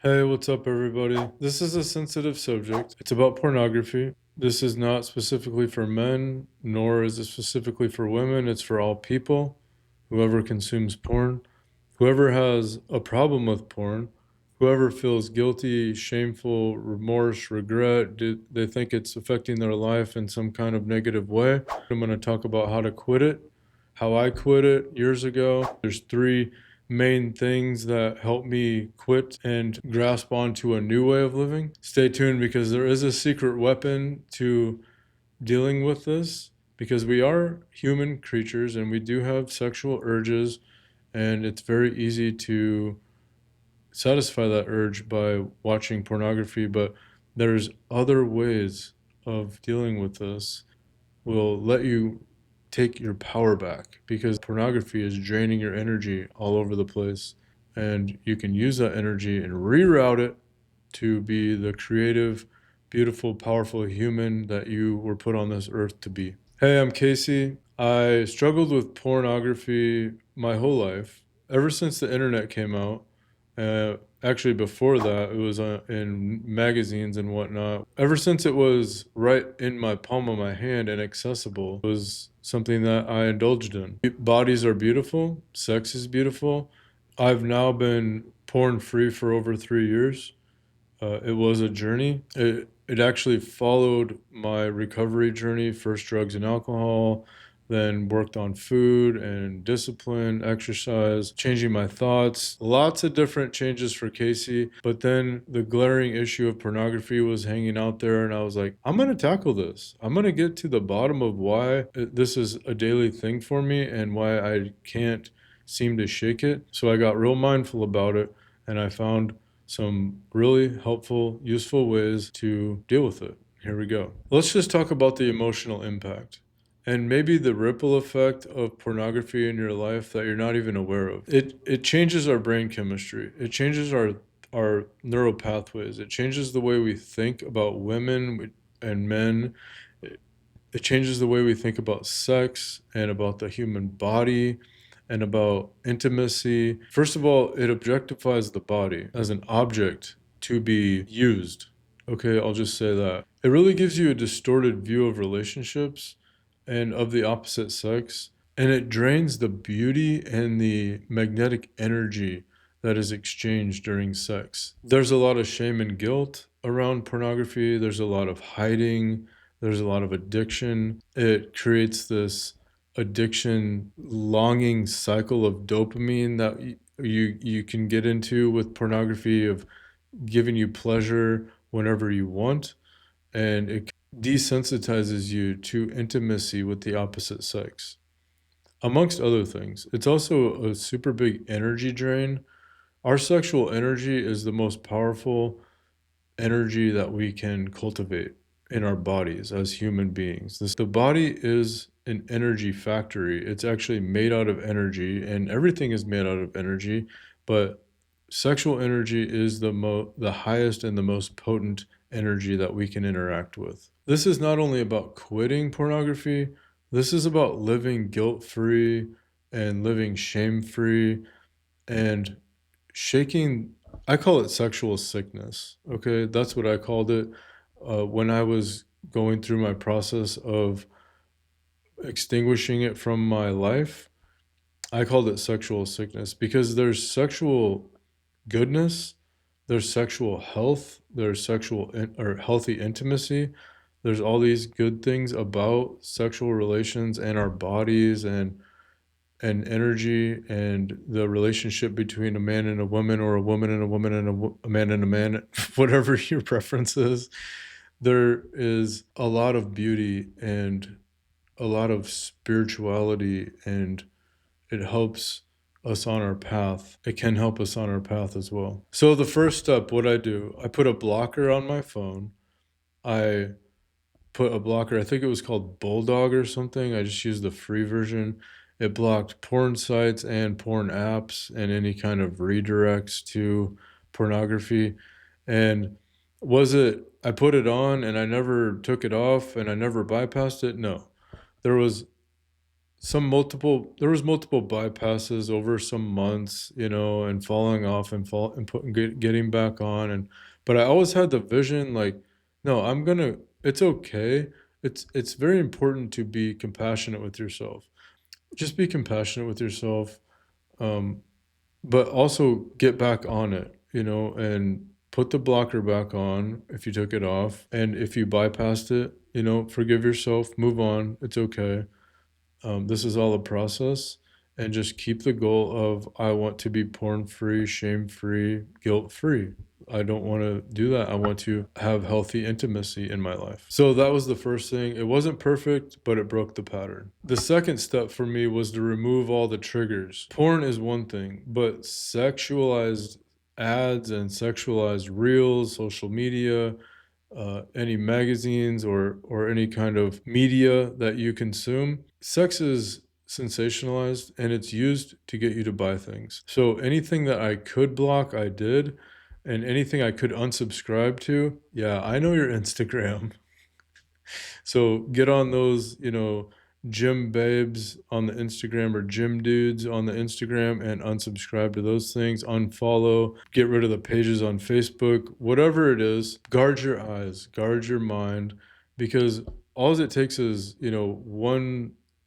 Hey, what's up, everybody? This is a sensitive subject. It's about pornography. This is not specifically for men, nor is it specifically for women. It's for all people, whoever consumes porn, whoever has a problem with porn, whoever feels guilty, shameful, remorse, regret, they think it's affecting their life in some kind of negative way. I'm going to talk about how to quit it, how I quit it years ago. There's three main things that help me quit and grasp onto a new way of living. Stay tuned because there is a secret weapon to dealing with this because we are human creatures and we do have sexual urges, and it's very easy to satisfy that urge by watching pornography, but there's other ways of dealing with this will let you take your power back because pornography is draining your energy all over the place. And you can use that energy and reroute it to be the creative, beautiful, powerful human that you were put on this earth to be. Hey, I'm Casey. I struggled with pornography my whole life, ever since the internet came out. Actually, before that, it was in magazines and whatnot. Ever since it was right in my palm of my hand and accessible, it was something that I indulged in. Bodies are beautiful, sex is beautiful. I've now been porn free for over 3 years. It was a journey. It actually followed my recovery journey, first drugs and alcohol, then worked on food and discipline, exercise, changing my thoughts, lots of different changes for Casey. But then the glaring issue of pornography was hanging out there, and I was like, I'm going to tackle this. I'm going to get to the bottom of why this is a daily thing for me and why I can't seem to shake it. So I got real mindful about it, and I found some really helpful, useful ways to deal with it. Here we go. Let's just talk about the emotional impact and maybe the ripple effect of pornography in your life that you're not even aware of. It changes our brain chemistry. It changes our neural pathways. It changes the way we think about women and men. It changes the way we think about sex and about the human body and about intimacy. First of all, it objectifies the body as an object to be used. Okay, I'll just say that. It really gives you a distorted view of relationships and of the opposite sex, and it drains the beauty and the magnetic energy that is exchanged during sex. There's a lot of shame and guilt around pornography, there's a lot of hiding, there's a lot of addiction. It creates this addiction longing cycle of dopamine that you can get into with pornography of giving you pleasure whenever you want, and it desensitizes you to intimacy with the opposite sex, amongst other things. It's also a super big energy drain. Our sexual energy is the most powerful energy that we can cultivate in our bodies as human beings. The body is an energy factory. It's actually made out of energy, and everything is made out of energy, but sexual energy is the highest and the most potent energy that we can interact with. This is not only about quitting pornography, this is about living guilt-free and living shame-free and shaking. I call it sexual sickness. Okay, that's what I called it when I was going through my process of extinguishing it from my life. I called it sexual sickness because there's sexual goodness, there's sexual health, there's or healthy intimacy. There's all these good things about sexual relations and our bodies and energy and the relationship between a man and a woman, or a woman and a woman and a man and a man, whatever your preference is. There is a lot of beauty and a lot of spirituality, and it helps us on our path. It can help us on our path as well. So the first step, what I do, I put a blocker on my phone. I put a blocker. I think it was called Bulldog or something. I just used the free version. It blocked porn sites and porn apps and any kind of redirects to pornography. And I put it on and I never took it off and I never bypassed it? No. There was there was multiple bypasses over some months, and falling off and getting back on. But I always had the vision like, no, it's okay. It's very important to be compassionate with yourself. Just be compassionate with yourself. Um, but also get back on it, and put the blocker back on if you took it off. And if you bypassed it, forgive yourself, move on. It's okay. This is all a process, and just keep the goal of I want to be porn free, shame free, guilt free. I don't want to do that. I want to have healthy intimacy in my life. So that was the first thing. It wasn't perfect, but it broke the pattern. The second step for me was to remove all the triggers. Porn is one thing, but sexualized ads and sexualized reels, social media, any magazines or any kind of media that you consume. Sex is sensationalized and it's used to get you to buy things. So anything that I could block, I did. And anything I could unsubscribe to, yeah, I know your Instagram. So get on those, gym babes on the Instagram or gym dudes on the Instagram and unsubscribe to those things, unfollow, get rid of the pages on Facebook, whatever it is. Guard your eyes, guard your mind, because all it takes is,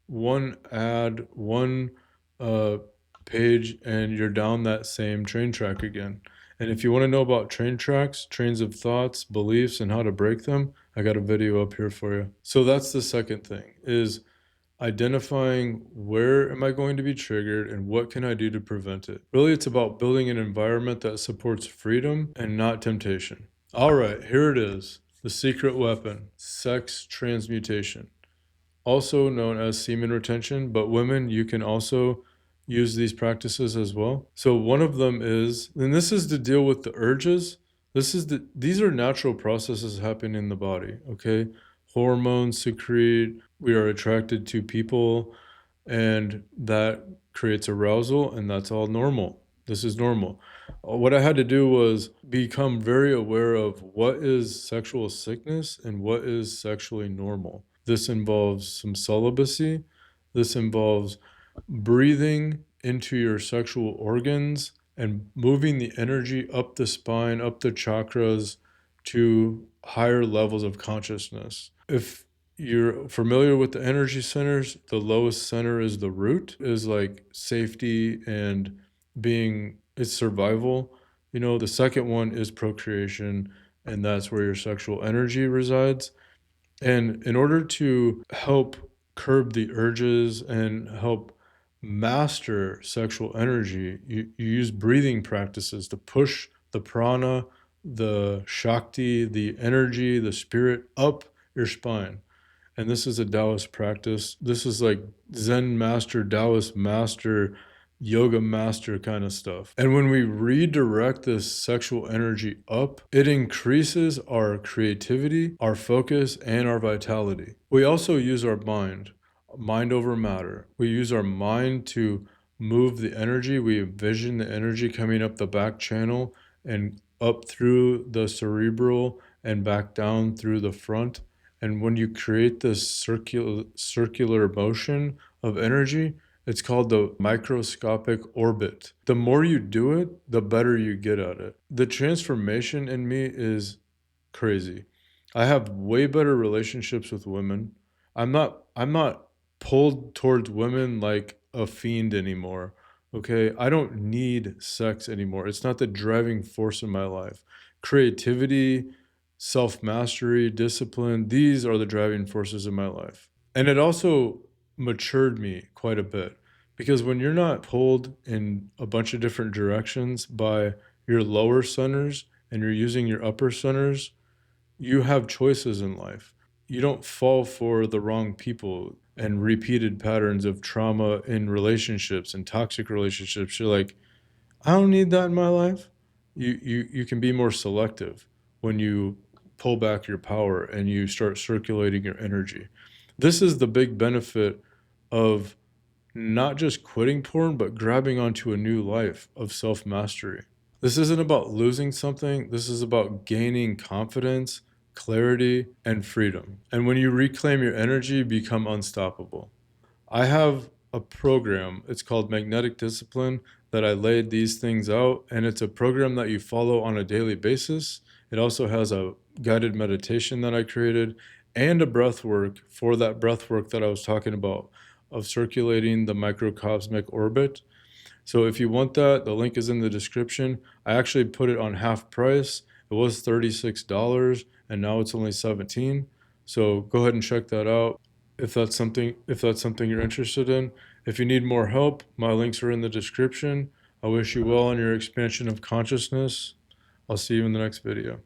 one ad, one uh, page, and you're down that same train track again. And if you want to know about train tracks, trains of thoughts, beliefs, and how to break them, I got a video up here for you. So that's the second thing, is identifying where am I going to be triggered and what can I do to prevent it. Really, it's about building an environment that supports freedom and not temptation. All right, here it is. The secret weapon, sex transmutation, also known as semen retention, but women, you can also use these practices as well. So one of them is, and this is to deal with the urges. These are natural processes happening in the body, okay? Hormones secrete, we are attracted to people, and that creates arousal, and that's all normal. This is normal. What I had to do was become very aware of what is sexual sickness and what is sexually normal. This involves some celibacy. This involves breathing into your sexual organs and moving the energy up the spine, up the chakras to higher levels of consciousness. If you're familiar with the energy centers, the lowest center is the root, is like safety and it's survival. The second one is procreation, and that's where your sexual energy resides. And in order to help curb the urges and help master sexual energy, you use breathing practices to push the prana, the shakti, the energy, the spirit up your spine. And this is a Taoist practice. This is like Zen master, Taoist master, yoga master kind of stuff. And when we redirect this sexual energy up, it increases our creativity, our focus, and our vitality. We also use our mind over matter. We use our mind to move the energy. We envision the energy coming up the back channel and up through the cerebral and back down through the front. And when you create this circular motion of energy, it's called the microscopic orbit. The more you do it, the better you get at it. The transformation in me is crazy. I have way better relationships with women. I'm not pulled towards women like a fiend anymore. Okay? I don't need sex anymore. It's not the driving force in my life. Creativity, self-mastery, discipline, these are the driving forces in my life. And it also matured me quite a bit, because when you're not pulled in a bunch of different directions by your lower centers and you're using your upper centers, you have choices in life. You don't fall for the wrong people and repeated patterns of trauma in relationships and toxic relationships. You're like, I don't need that in my life. You can be more selective when you pull back your power and you start circulating your energy. This is the big benefit of not just quitting porn, but grabbing onto a new life of self mastery. This isn't about losing something, this is about gaining confidence, clarity, and freedom. And when you reclaim your energy, you become unstoppable. I have a program. It's called Magnetic Discipline that I laid these things out, and it's a program that you follow on a daily basis. It also has a guided meditation that I created and a breath work for that breath work that I was talking about of circulating the microcosmic orbit. So if you want that, the link is in the description. I actually put it on half price. It was $36 and now it's only 17. So go ahead and check that out if that's something you're interested in. If you need more help, my links are in the description. I wish you well on your expansion of consciousness. I'll see you in the next video.